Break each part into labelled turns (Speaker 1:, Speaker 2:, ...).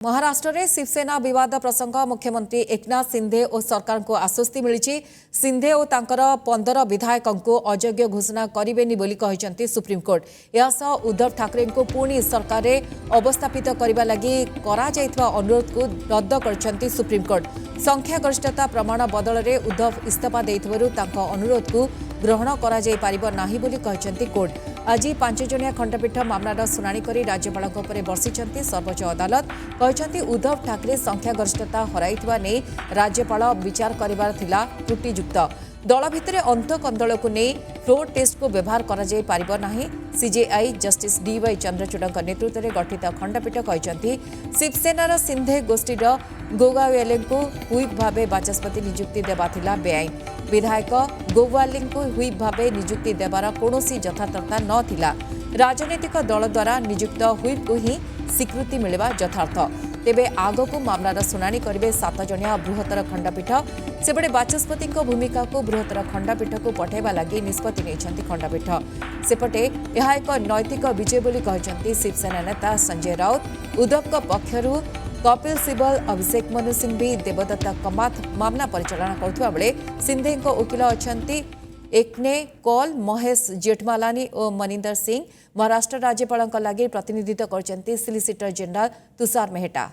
Speaker 1: महाराष्ट्र में शिवसेना विवाद प्रसंग मुख्यमंत्री एकनाथ शिंदे और सरकार को आश्वस्ति मिली। शिंदे और तांकर 15 विधायकों को अयोग्य घोषणा करेंगे बोली कहते सुप्रीमकोर्ट। यह उद्धव ठाकरे को पुणी सरकार में अवस्थापित करने लगी अनुरोध को रद्द कर सुप्रीमकोर्ट। संख्यागरिष्ठता प्रमाण बदल में उद्धव इस्तीफा देथिबारु तांको अनुरोध को ग्रहण करा जाई पारिबो नाही बोली कहते कोर्ट। आज 5 जणिया खंडपीठ मामलार शुणाणी कर राज्यपाल बसिଛନ୍ତି सर्वोच्च अदालत। कहते उद्धव ठाकरे संख्यागरिष्ठता हराइथिबा नै राज्यपाल विचार करिबार थिला त्रुटियुक्त। दल भितर अंतकंदल को नहीं फ्लोर टेस्ट को व्यवहार करा जाई पारिबो नाही। सीजेआई जस्टिस डीवाई चंद्रचूड़ नेतृत्व में गठित खंडपीठ कहते शिवसेनार सिंधे गोष्ठीर गोगावेले को हुईप भाव बाचस्पति नियुक्ति देवा थिला बेआईन। विधायक गोवाली को हुईप भाव नियुक्ति देवार कौनसी यथार्थता नथिला। राजनीतिक दल द्वारा नियुक्त हुईप को ही स्वीकृति मिलवा यथार्थ। तेबे आग को मामलार शुणाणी करेंगे 7 जणिया बृहत्तर खंडपीठ। सेपटे बाचस्पति भूमिका को बृहत्तर खंडपीठ को पठाइबा लगी निष्पत्ति नेइछन्ति खंडपीठ। सेपटे यह एक नैतिक विजय बोली कहते शिवसेना नेता संजय राउत। उद्धव पक्षरु कपिल सिब्बल, अभिषेक मनु सिंघवी, देवदत्ता कमाथ मामला परिचालना करुवा बेले सिंधे वकिल अछंती एकने कौल, महेश जेठमालानी और मनिंदर सिंह। महाराष्ट्र राज्यपाल लगे प्रतिनिधित्व करते सॉलिसिटर जनरल तुषार मेहता।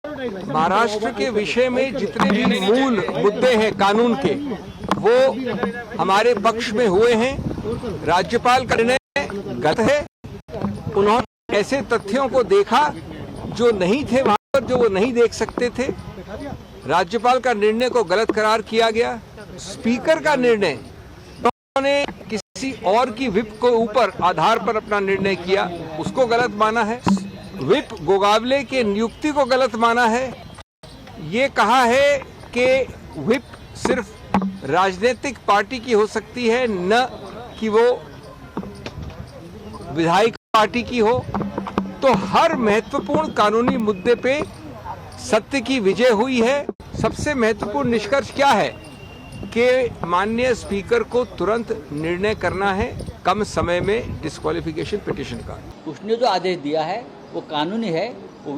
Speaker 2: महाराष्ट्र के विषय में जितने भी मूल मुद्दे हैं कानून के, वो हमारे पक्ष में हुए हैं। राज्यपाल का निर्णय गलत है। उन्होंने ऐसे तथ्यों को देखा जो नहीं थे वहां पर, जो वो नहीं देख सकते थे। राज्यपाल का निर्णय को गलत करार किया गया। स्पीकर का निर्णय, उन्होंने किसी और की विप को ऊपर आधार पर अपना निर्णय किया, उसको गलत माना है। विप गोगावले के नियुक्ति को गलत माना है। ये कहा है कि विप सिर्फ राजनीतिक पार्टी की हो सकती है, न कि वो विधायक पार्टी की हो। तो हर महत्वपूर्ण कानूनी मुद्दे पे सत्य की विजय हुई है। सबसे महत्वपूर्ण निष्कर्ष क्या है कि माननीय स्पीकर को तुरंत निर्णय करना है कम समय में डिस्क्वालिफिकेशन पिटीशन का।
Speaker 3: उसने जो आदेश दिया है वो कानूनी है। वो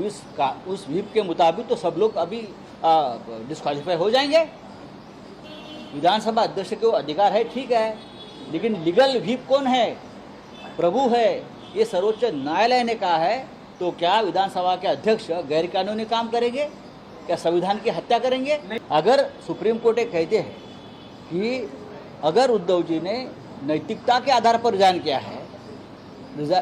Speaker 3: उस व्हिप के मुताबिक तो सब लोग अभी डिस्क्वालीफाई हो जाएंगे। विधानसभा अध्यक्ष को अधिकार है, ठीक है, लेकिन लीगल व्हिप कौन है? प्रभु है। ये सर्वोच्च न्यायालय ने कहा है। तो क्या विधानसभा के अध्यक्ष गैर कानूनी काम करेंगे? क्या संविधान की हत्या करेंगे? अगर सुप्रीम कोर्ट कहते हैं कि अगर उद्धव जी ने नैतिकता के आधार पर रिजाइन किया है,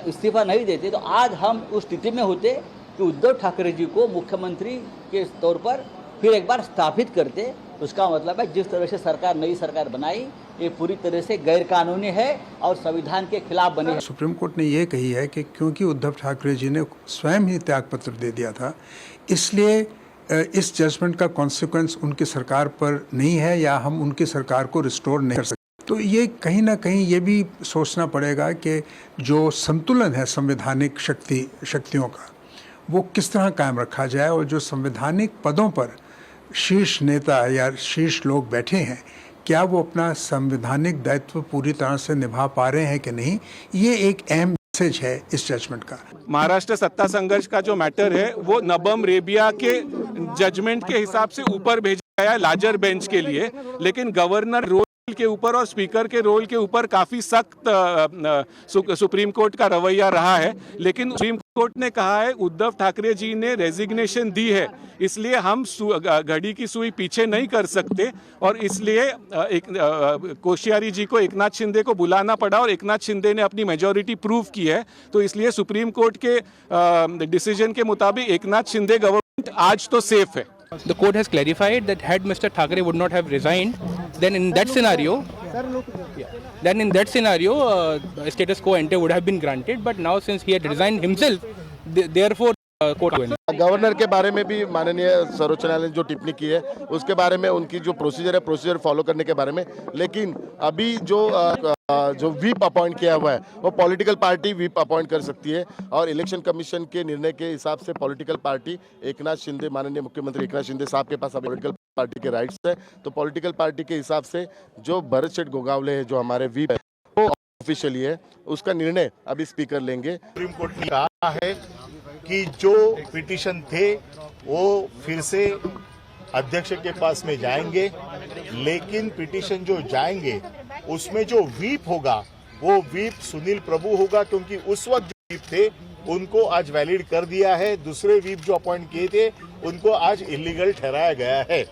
Speaker 3: इस्तीफा नहीं देते, तो आज हम उस स्थिति में होते कि उद्धव ठाकरे जी को मुख्यमंत्री के तौर पर फिर एक बार स्थापित करते। उसका मतलब है जिस तरह से नई सरकार बनाई, ये पूरी तरह से गैर कानूनी है और संविधान के खिलाफ बनी है।
Speaker 4: सुप्रीम कोर्ट ने ये कही है कि क्योंकि उद्धव ठाकरे जी ने स्वयं ही त्यागपत्र दे दिया था, इसलिए इस जजमेंट का कॉन्सिक्वेंस उनकी सरकार पर नहीं है, या हम उनकी सरकार को रिस्टोर नहीं कर सकते। तो ये कहीं ना कहीं ये भी सोचना पड़ेगा कि जो संतुलन है संवैधानिक शक्तियों का, वो किस तरह कायम रखा जाए, और जो संवैधानिक पदों पर शीर्ष नेता या शीर्ष लोग बैठे हैं, क्या वो अपना संवैधानिक दायित्व पूरी तरह से निभा पा रहे हैं कि नहीं। ये एक अहम मैसेज है इस जजमेंट का।
Speaker 5: महाराष्ट्र सत्ता संघर्ष का जो मैटर है वो नबम रेबिया के जजमेंट के हिसाब से ऊपर भेजा गया है लार्जर बेंच के लिए, लेकिन गवर्नर रोल के ऊपर और स्पीकर के रोल के ऊपर काफी सख्त सुप्रीम कोर्ट का रवैया रहा है। लेकिन सुप्रीम कोर्ट ने कहा है उद्धव ठाकरे जी ने रेजिग्नेशन दी है, इसलिए हम घड़ी की सुई पीछे नहीं कर सकते, और इसलिए कोश्यारी जी को एकनाथ शिंदे को बुलाना पड़ा, और एकनाथ शिंदे ने अपनी मेजॉरिटी प्रूव की है। तो इसलिए सुप्रीम कोर्ट के डिसीजन के मुताबिक एकनाथ शिंदे गवर्नमेंट आज तो सेफ है।
Speaker 6: The court has clarified that had Mr. Thackeray would not have resigned, then in that scenario, status quo ante would have been granted. But now, since he had resigned himself, therefore, court went.
Speaker 7: Governor के बारे में भी माननीय सर्वोच्च न्यायालय ने जो टिप्पणी की है, उसके बारे में उनकी जो प्रोसीजर फॉलो करने के बारे में। लेकिन अभी जो व्हिप अपॉइंट किया हुआ है, वो पॉलिटिकल पार्टी व्हिप अपॉइंट कर सकती है, और इलेक्शन कमीशन के निर्णय के हिसाब से पॉलिटिकल पार्टी एकनाथ शिंदे, माननीय मुख्यमंत्री एकनाथ शिंदे साहब के पास पॉलिटिकल पार्टी के राइट्स है। तो पॉलिटिकल पार्टी के हिसाब से जो भरत शेठ गोगावले है, जो हमारे व्हिप है, वो ऑफिशियली है, उसका निर्णय अभी स्पीकर लेंगे।
Speaker 8: सुप्रीम कोर्ट ने कहा है कि जो पिटीशन थे वो फिर से अध्यक्ष के पास में जाएंगे, लेकिन पिटीशन जो जाएंगे उसमें जो व्हीप होगा वो व्हीप सुनील प्रभु होगा, क्योंकि उस वक्त जो व्हीप थे उनको आज वैलिड कर दिया है। दूसरे व्हीप जो अपॉइंट किए थे उनको आज इलीगल ठहराया गया है।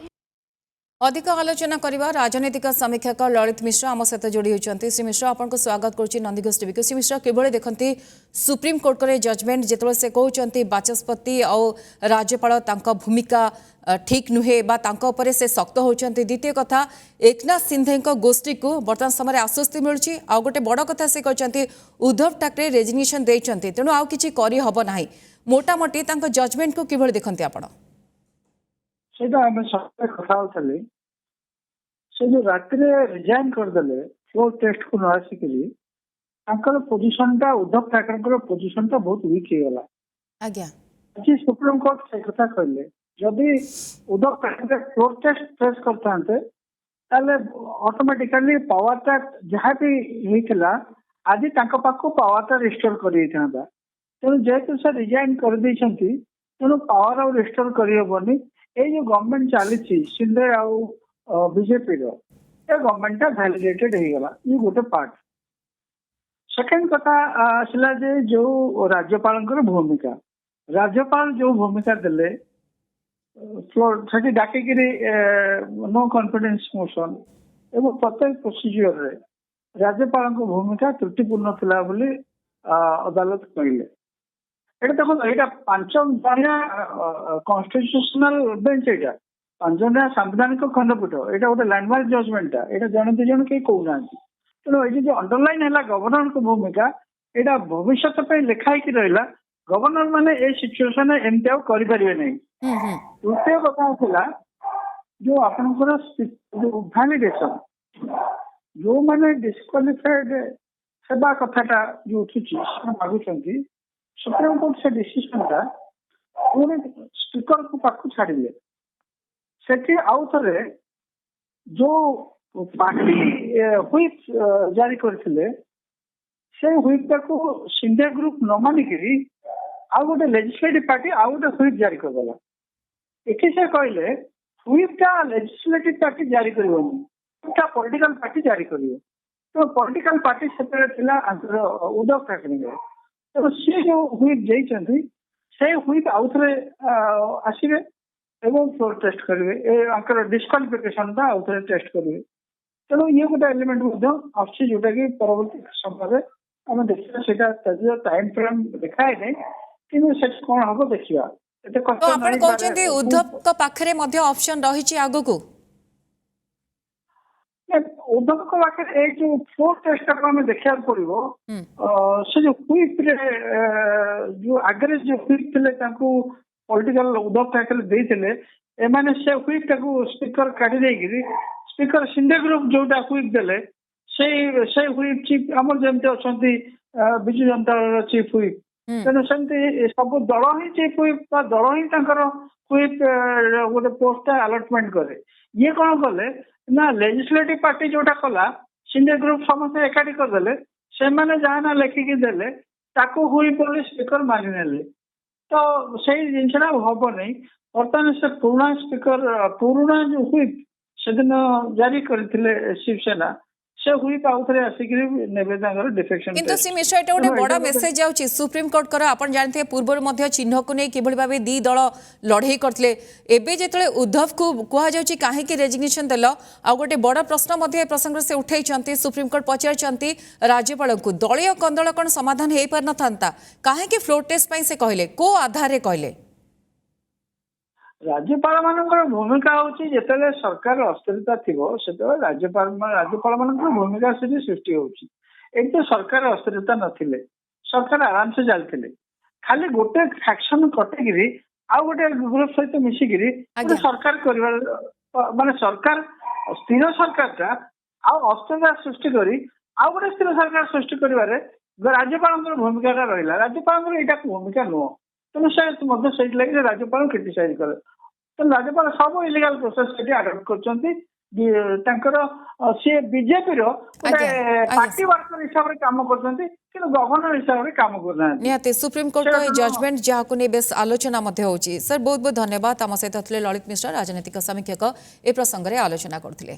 Speaker 1: अधिक आलोचना करवा राजनीतिक समीक्षक ललित मिश्र आम सहित जोड़ी होती। श्री मिश्र आपको स्वागत करुच्ची नंदीघोष टीवी। श्री मिश्र किभଳି देखती सुप्रीम कोर्ट रे जजमेंट जिते से कहते बाचस्पति और राज्यपाल भूमिका ठीक नुहे बा तांको उपरे से शक्त होचंती। द्वितीय कथा एकनाथ सिंधे गोष्ठी को बर्तमान समय आश्वस्ति मिलूची। आ गोटे बड़ कथा से कहते उद्धव ठाकरे रेजिग्नेशन देइचंती, तेणु आउ किछि करि हबो नाही। मोटामोटी तांको जजमेंट को किभଳି देखंती आपण?
Speaker 9: सेटा आम सब कथा होतले से जो रात्रि रिजाइन करदेले फ्लोर टेस्ट को न आसिकरी तांकर पोजीशन टा उद्धव ठाकरे पोजीशन टा बहुत वीक हो गला।
Speaker 1: आज्ञा
Speaker 9: जी सुप्रीम कोर्ट से कथा कहले जदि Uddhav Thackeray floor test face करथांते ताले ऑटोमेटिकली पावर टा जहाँ भी हेतला आज तांको पाखो पावर टा रिस्टोर करि थांदा। तेणु जेहेतु से रिजाइन कर दैछंती तेणु पावर और रिस्टोर करि हबनी। ए जो गवर्नमेंट चली सिंधे बीजेपी गवर्नमेंट वैलिडेटेड हो गला, ये गोटे पार्ट। सेकेंड कथा आसला जो राज्यपाल भूमिका, राज्यपाल जो भूमिका देले डाकिक नो कॉन्फिडेंस मोशन एवं प्रत्येक प्रोसीजर रे राज्यपाल भूमिका त्रुटिपूर्ण थिला बोली अदालत कहले। एटा देखो एटा 5 जणिया कॉन्स्टिट्यूशनल बेंच, एटा 5 जणिया संवैधानिक खंडपीठ, एटा गोटे लैंडमार्क जजमेंट एटा जन 2 जन के कहूना। तेणु ये जो अंडरलाइन है गवर्नर को भूमिका एटा भविष्य पे लिखाई रहा। गवर्नर माने ए सिचुएशन एमती आउ करि परिबे नहीं। द्वितीय कथा थिला जो आपनकर वैलिडेशन जो माने डिस्क्वालिफाइड सेवा कथाटा जो उठुची मागुचंती सुप्रीम कोर्ट से डिसीजन था पूरे स्पीकर को पाखु छाड़िले। सेठी आउ थरे जो पार्टी व्हिप जारी करथिले से व्हिप को सिंधिया ग्रुप न मानिकरी आउ गोटे लेजिस्लेटिव पार्टी आउ गोटे व्हिप जारी कर देला। एठी से कहले व्हिपटा लेजिस्लेटिव पार्टी जारी करबोनी, एटा पॉलिटिकल पार्टी जारी करियो। तो पॉलिटिकल पार्टी सेपरेट थिला उद्धव ठाकरे। तो सी जो व्हिप जाइछंती से व्हिप आउ थरे आसीबे एवं फ्लोर टेस्ट करेंगे, आंकर डिस्क्वालिफिकेशन का आउ थरे टेस्ट करेंगे। तेणु ये गोटे एलिमेंट आसछि जोटा कि परवर्ती समय आम देखा टाइम फ्रेम देखाए नहीं कि कौन हम देखा।
Speaker 1: तो आपण कहते उद्धव को पाखरे मध्य ऑप्शन रही आगु को
Speaker 9: उद्धव को पाखे जो फ्लोर टेस्ट को देखा पड़ो से जो व्हिप जो आगे जो व्हिप थे पॉलिटिकल उद्धव ठाकरे देते एमाने से व्हिप स्पीकर काटी देकरी स्पीकर सिंधे ग्रुप जोटा व्हिप देले से व्हिप चीफ आम जमती अच्छा विजु जनता दल चीफ व्हिप। तेणु सेमती सब दल ही चीफ व्हिप दल ही व्हिप गोटे पोस्ट अलटमेंट करे। ये कौन कले ना लेजिस्लेटिव पार्टी जोटा कला सिंधे ग्रुप समस्त एकाठी करदे से जहाँ ना लेखिकी देले ताको व्हिप बोली स्पीकर मानिने। तो से जिनसा हम नहीं बर्तमान से पुराना स्पीकर पुराना जो व्हिप से दिन जारी करथिले शिवसेना से व्हिप आउ थरे आसिकरी नेबेदांगर डिफेक्शन।
Speaker 1: किंतु सी मिश्र एटा गोटे बड़ा मेसेज जाउची सुप्रीम कोर्ट कर आपण जानते पूर्व मध्य चिन्ह को नहीं किभଳି भाबे दी दल लड़ाई करथिले। एबे जेतले उद्धव को कुहा जाउची काहे कि रेजिग्नेशन देलो आ गोटे बड़ा प्रश्न मध्य ए प्रसंग से उठाइचंती सुप्रीम कोर्ट पचारचंती राज्यपाल को दलीय कंदल कोन समाधान हेई पर नथांता काहे कि फ्लोर टेस्ट पई से कहले को आधार रे कहले।
Speaker 9: राज्यपाल मानकर भूमिका होची जेतले सरकार अस्थिरता थिबो सेतले राज्यपाल मानकर भूमिका से सृष्टि होची। एक तो सरकार अस्थिरता नथिले सरकार आराम से चलथिले खाली गोटे फैक्शन कटेगिरी आ गोटे ग्रुप सहित मिसिगिरी सरकार करिवार माने सरकार स्थिर सरकारटा आ अस्थिरता सृष्टि करी आ गोटे स्थिर सरकार सृष्टि करिवारे राज्यपाल भूमिका रहिला। राज्यपाल एटा भूमिका नुह तेणु से लगे राज्यपाल क्रिटिसाइज करे। तो राज्यपाल सब इलिगाल प्रोसेस अडप्ट कर ତାଙ୍କର ସିଏ ବିଜେପି ର ଗୋଟେ
Speaker 1: ଆଜ୍ଞା,
Speaker 9: ପାର୍ଟି ୱାର୍କର ହିସାବରେ କାମ କରୁଛନ୍ତି କିନ୍ତୁ ଗଭର୍ଣ୍ଣର ହିସାବରେ କାମ କରୁନାହାନ୍ତି।
Speaker 1: निहाती सुप्रीमकोर्ट को जजमेंट जहां नहीं बेस आलोचना होची सर बहुत बहुत धन्यवाद आम सहित ललित मिश्र राजनीतिक समीक्षक ए प्रसंग में आलोचना करथिले।